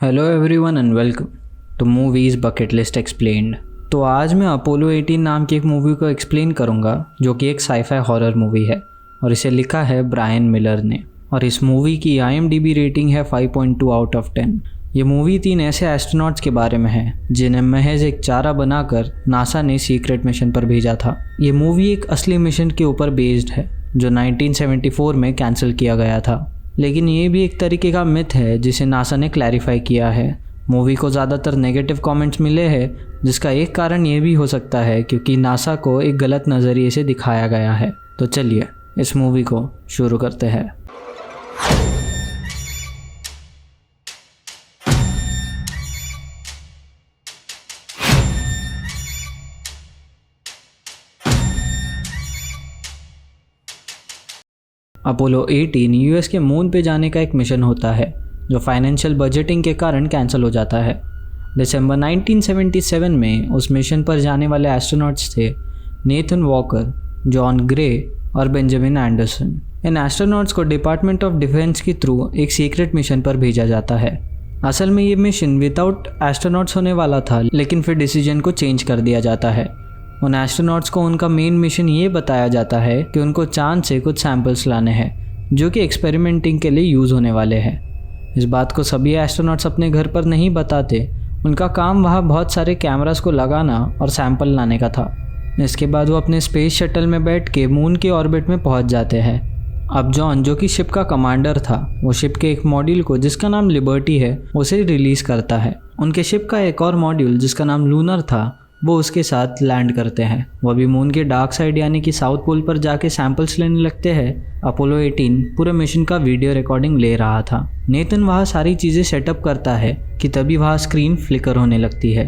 Hello everyone and welcome to movies bucket list explained. तो आज मैं अपोलो 18 नाम की एक मूवी को एक्सप्लेन करूंगा जो कि एक साईफाई हॉरर मूवी है और इसे लिखा है ब्रायन मिलर ने। और इस मूवी की IMDb रेटिंग है 5.2 आउट ऑफ 10। ये मूवी 3 ऐसे एस्ट्रोनॉट्स के बारे में है जिन्हें महज एक चारा बनाकर नासा ने सीक्रेट मिशन पर भेजा था। ये मूवी एक असली मिशन के ऊपर बेस्ड है जो 1974 में कैंसिल किया गया था, लेकिन ये भी एक तरीके का मिथ है जिसे नासा ने क्लैरिफाई किया है। मूवी को ज़्यादातर नेगेटिव कमेंट्स मिले हैं, जिसका एक कारण ये भी हो सकता है क्योंकि नासा को एक गलत नज़रिए से दिखाया गया है। तो चलिए इस मूवी को शुरू करते हैं। अपोलो 18 US के मून पे जाने का एक मिशन होता है जो फाइनेंशियल बजटिंग के कारण कैंसिल हो जाता है। दिसंबर 1977 में उस मिशन पर जाने वाले एस्ट्रोनॉट्स थे नेथन वॉकर, जॉन ग्रे और बेंजामिन एंडरसन। इन एस्ट्रोनॉट्स को डिपार्टमेंट ऑफ डिफेंस के थ्रू एक सीक्रेट मिशन पर भेजा जाता है। असल में ये मिशन विदाउट एस्ट्रोनॉट्स होने वाला था, लेकिन फिर डिसीजन को चेंज कर दिया जाता है। उन एस्ट्रोनॉट्स को उनका मेन मिशन ये बताया जाता है कि उनको चांद से कुछ सैंपल्स लाने हैं जो कि एक्सपेरिमेंटिंग के लिए यूज़ होने वाले हैं। इस बात को सभी एस्ट्रोनॉट्स अपने घर पर नहीं बताते। उनका काम वहाँ बहुत सारे कैमरास को लगाना और सैंपल लाने का था। इसके बाद वो अपने स्पेस शटल में बैठ के मून के ऑर्बिट में पहुँच जाते हैं। अब जॉन, जो कि शिप का कमांडर था, वो शिप के एक मॉड्यूल को जिसका नाम लिबर्टी है उसे रिलीज़ करता है। उनके शिप का एक और मॉड्यूल जिसका नाम लूनर था वो उसके साथ लैंड करते हैं। वो भी मून के डार्क साइड यानी कि साउथ पोल पर जाके सैंपल्स लेने लगते हैं। अपोलो 18 पूरे मिशन का वीडियो रिकॉर्डिंग ले रहा था। नेथन वहाँ सारी चीज़ें सेटअप करता है कि तभी वहाँ स्क्रीन फ्लिकर होने लगती है।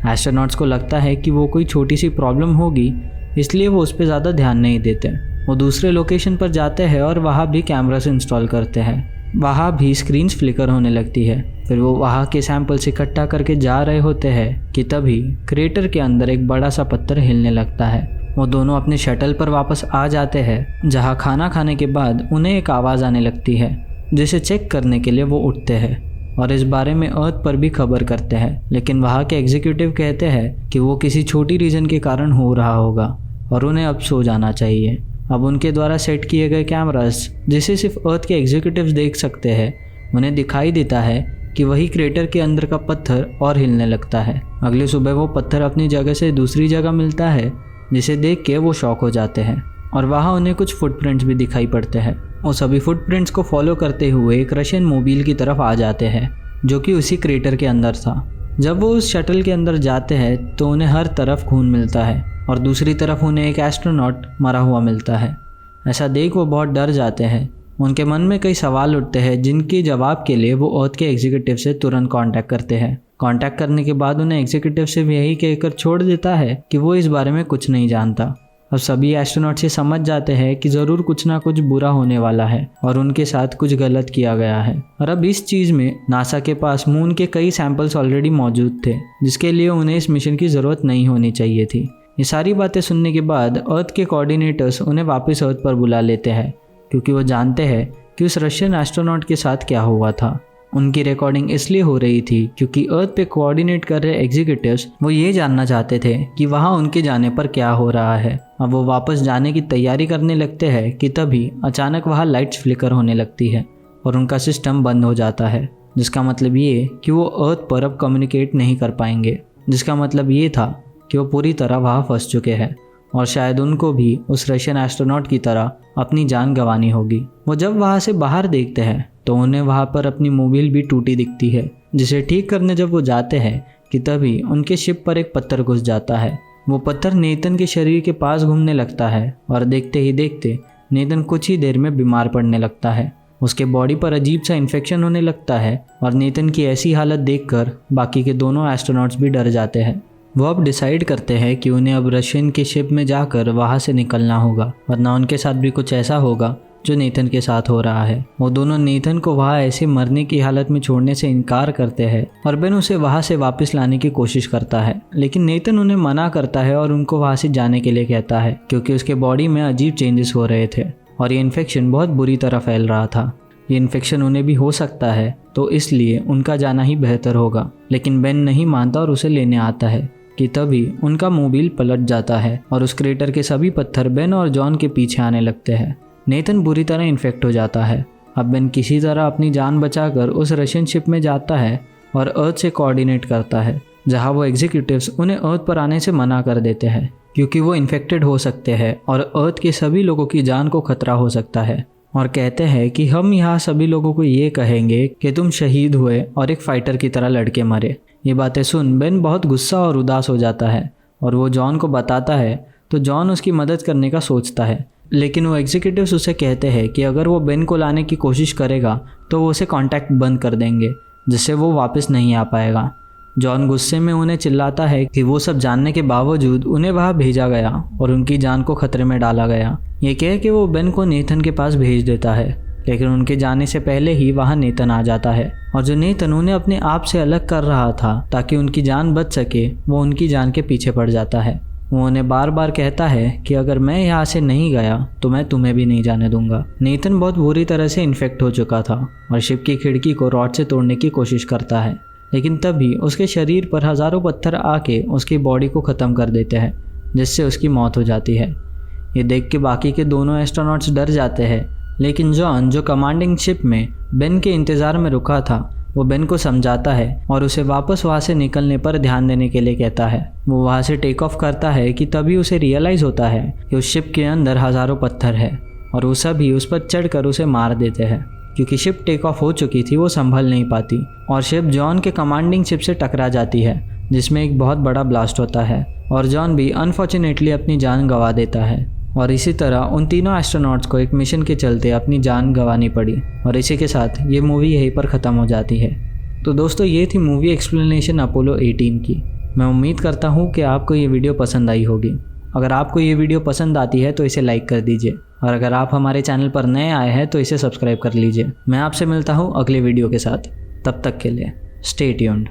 एस्ट्रोनॉट्स को लगता है कि वो कोई छोटी सी प्रॉब्लम होगी, इसलिए वो उस पर ज़्यादा ध्यान नहीं देते। वो दूसरे लोकेशन पर जाते हैं और वहाँ भी कैमरास इंस्टॉल करते हैं। वहाँ भी स्क्रीन्स फ्लिकर होने लगती है। फिर वो वहाँ के सैंपल्स इकट्ठा करके जा रहे होते हैं कि तभी क्रेटर के अंदर एक बड़ा सा पत्थर हिलने लगता है। वो दोनों अपने शटल पर वापस आ जाते हैं, जहाँ खाना खाने के बाद उन्हें एक आवाज़ आने लगती है जिसे चेक करने के लिए वो उठते हैं और इस बारे में अर्थ पर भी खबर करते हैं। लेकिन वहाँ के एग्जीक्यूटिव कहते हैं कि वो किसी छोटी रीज़न के कारण हो रहा होगा और उन्हें अब सो जाना चाहिए। अब उनके द्वारा सेट किए गए कैमरास, जिसे सिर्फ अर्थ के एग्जीक्यूटिव्स देख सकते हैं, उन्हें दिखाई देता है कि वही क्रेटर के अंदर का पत्थर और हिलने लगता है। अगली सुबह वो पत्थर अपनी जगह से दूसरी जगह मिलता है, जिसे देख के वो शॉक हो जाते हैं और वहाँ उन्हें कुछ फुटप्रिंट्स भी दिखाई पड़ते हैं। वो सभी फुटप्रिंट्स को फॉलो करते हुए एक रशियन मोबाइल की तरफ आ जाते हैं जो कि उसी क्रेटर के अंदर था। जब वो उस शटल के अंदर जाते हैं तो उन्हें हर तरफ खून मिलता है और दूसरी तरफ उन्हें एक एस्ट्रोनॉट मरा हुआ मिलता है। ऐसा देख वो बहुत डर जाते हैं। उनके मन में कई सवाल उठते हैं जिनके जवाब के लिए वो अर्थ के एग्जीक्यूटिव से तुरंत कांटेक्ट करते हैं। कांटेक्ट करने के बाद उन्हें एग्जीक्यूटिव से यही कहकर छोड़ देता है कि वो इस बारे में कुछ नहीं जानता। अब सभी एस्ट्रोनॉट्स ये समझ जाते हैं कि ज़रूर कुछ ना कुछ बुरा होने वाला है और उनके साथ कुछ गलत किया गया है। और अब इस चीज़ में नासा के पास मून के कई सैंपल्स ऑलरेडी मौजूद थे, जिसके लिए उन्हें इस मिशन की ज़रूरत नहीं होनी चाहिए थी। ये सारी बातें सुनने के बाद अर्थ के कोऑर्डिनेटर्स उन्हें वापस अर्थ पर बुला लेते हैं, क्योंकि वो जानते हैं कि उस रशियन एस्ट्रोनॉट के साथ क्या हुआ था। उनकी रिकॉर्डिंग इसलिए हो रही थी क्योंकि अर्थ पे कोऑर्डिनेट कर रहे एग्जीक्यूटिव्स वो ये जानना चाहते थे कि वहाँ उनके जाने पर क्या हो रहा है। अब वो वापस जाने की तैयारी करने लगते हैं कि तभी अचानक वहाँ लाइट्स फ्लिकर होने लगती है और उनका सिस्टम बंद हो जाता है, जिसका मतलब ये कि वो अर्थ पर अब कम्युनिकेट नहीं कर पाएंगे। जिसका मतलब ये था कि वो पूरी तरह वहाँ फंस चुके हैं और शायद उनको भी उस रशियन एस्ट्रोनॉट की तरह अपनी जान गंवानी होगी। वो जब वहाँ से बाहर देखते हैं तो उन्हें वहाँ पर अपनी मोबाइल भी टूटी दिखती है, जिसे ठीक करने जब वो जाते हैं कि तभी उनके शिप पर एक पत्थर घुस जाता है। वो पत्थर नेथन के शरीर के पास घूमने लगता है और देखते ही देखते नेथन कुछ ही देर में बीमार पड़ने लगता है। उसके बॉडी पर अजीब सा इन्फेक्शन होने लगता है और नेथन की ऐसी हालत देखकर बाकी के दोनों एस्ट्रोनॉट्स भी डर जाते हैं। वो अब डिसाइड करते हैं कि उन्हें अब रशियन के शिप में जाकर वहाँ से निकलना होगा, वरना उनके साथ भी कुछ ऐसा होगा जो नेथन के साथ हो रहा है। वो दोनों नेथन को वहाँ ऐसे मरने की हालत में छोड़ने से इनकार करते हैं और बेन उसे वहाँ से वापस लाने की कोशिश करता है, लेकिन नेथन उन्हें मना करता है और उनको वहाँ से जाने के लिए कहता है क्योंकि उसके बॉडी में अजीब चेंजेस हो रहे थे और ये इन्फेक्शन बहुत बुरी तरह फैल रहा था। ये इन्फेक्शन उन्हें भी हो सकता है, तो इसलिए उनका जाना ही बेहतर होगा। लेकिन बेन नहीं मानता और उसे लेने आता है कि तभी उनका मोबाइल पलट जाता है और उस क्रेटर के सभी पत्थर बेन और जॉन के पीछे आने लगते हैं। नेथन बुरी तरह इन्फेक्ट हो जाता है। अब बेन किसी तरह अपनी जान बचाकर उस रशियन शिप में जाता है और अर्थ से कोऑर्डिनेट करता है, जहां वो एग्जीक्यूटिव्स उन्हें अर्थ पर आने से मना कर देते हैं क्योंकि वो इन्फेक्टेड हो सकते हैं और अर्थ के सभी लोगों की जान को खतरा हो सकता है, और कहते हैं कि हम यहाँ सभी लोगों को ये कहेंगे कि तुम शहीद हुए और एक फाइटर की तरह लड़के मरे। ये बातें सुन बेन बहुत गुस्सा और उदास हो जाता है और वो जॉन को बताता है, तो जॉन उसकी मदद करने का सोचता है। लेकिन वो एग्जीक्यूटिव्स उसे कहते हैं कि अगर वो बेन को लाने की कोशिश करेगा तो वो उसे कांटेक्ट बंद कर देंगे, जिससे वो वापस नहीं आ पाएगा। जॉन गुस्से में उन्हें चिल्लाता है कि वो सब जानने के बावजूद उन्हें वहाँ भेजा गया और उनकी जान को खतरे में डाला गया। ये कह के वो बेन को नेथन के पास भेज देता है, लेकिन उनके जाने से पहले ही वहाँ नेथन आ जाता है और जो नेथन उन्हें अपने आप से अलग कर रहा था ताकि उनकी जान बच सके, वो उनकी जान के पीछे पड़ जाता है। वो उन्हें बार बार कहता है कि अगर मैं यहाँ से नहीं गया तो मैं तुम्हें भी नहीं जाने दूंगा। नेथन बहुत बुरी तरह से इन्फेक्ट हो चुका था और शिप की खिड़की को रॉड से तोड़ने की कोशिश करता है, लेकिन तभी उसके शरीर पर हज़ारों पत्थर आके उसकी बॉडी को ख़त्म कर देते हैं, जिससे उसकी मौत हो जाती है। ये देख के बाकी के दोनों एस्ट्रोनॉट्स डर जाते हैं, लेकिन जॉन जो कमांडिंग शिप में बेन के इंतज़ार में रुका था, वो बेन को समझाता है और उसे वापस वहाँ से निकलने पर ध्यान देने के लिए कहता है। वो वहाँ से टेक ऑफ करता है कि तभी उसे रियलाइज़ होता है कि उस शिप के अंदर हज़ारों पत्थर है और वो सभी उस पर चढ़कर उसे मार देते हैं। क्योंकि शिप टेक ऑफ हो चुकी थी, वो संभल नहीं पाती और शिप जॉन के कमांडिंग शिप से टकरा जाती है, जिसमें एक बहुत बड़ा ब्लास्ट होता है और जॉन भी अनफॉर्चुनेटली अपनी जान गंवा देता है। और इसी तरह उन तीनों एस्ट्रोनॉट्स को एक मिशन के चलते अपनी जान गंवानी पड़ी। और इसी के साथ ये मूवी यहीं पर ख़त्म हो जाती है। तो दोस्तों, ये थी मूवी एक्सप्लेनेशन अपोलो 18 की। मैं उम्मीद करता हूँ कि आपको ये वीडियो पसंद आई होगी। अगर आपको ये वीडियो पसंद आती है तो इसे लाइक कर दीजिए, और अगर आप हमारे चैनल पर नए आए हैं तो इसे सब्सक्राइब कर लीजिए। मैं आपसे मिलता हूँ अगले वीडियो के साथ। तब तक के लिए स्टे ट्यून्ड।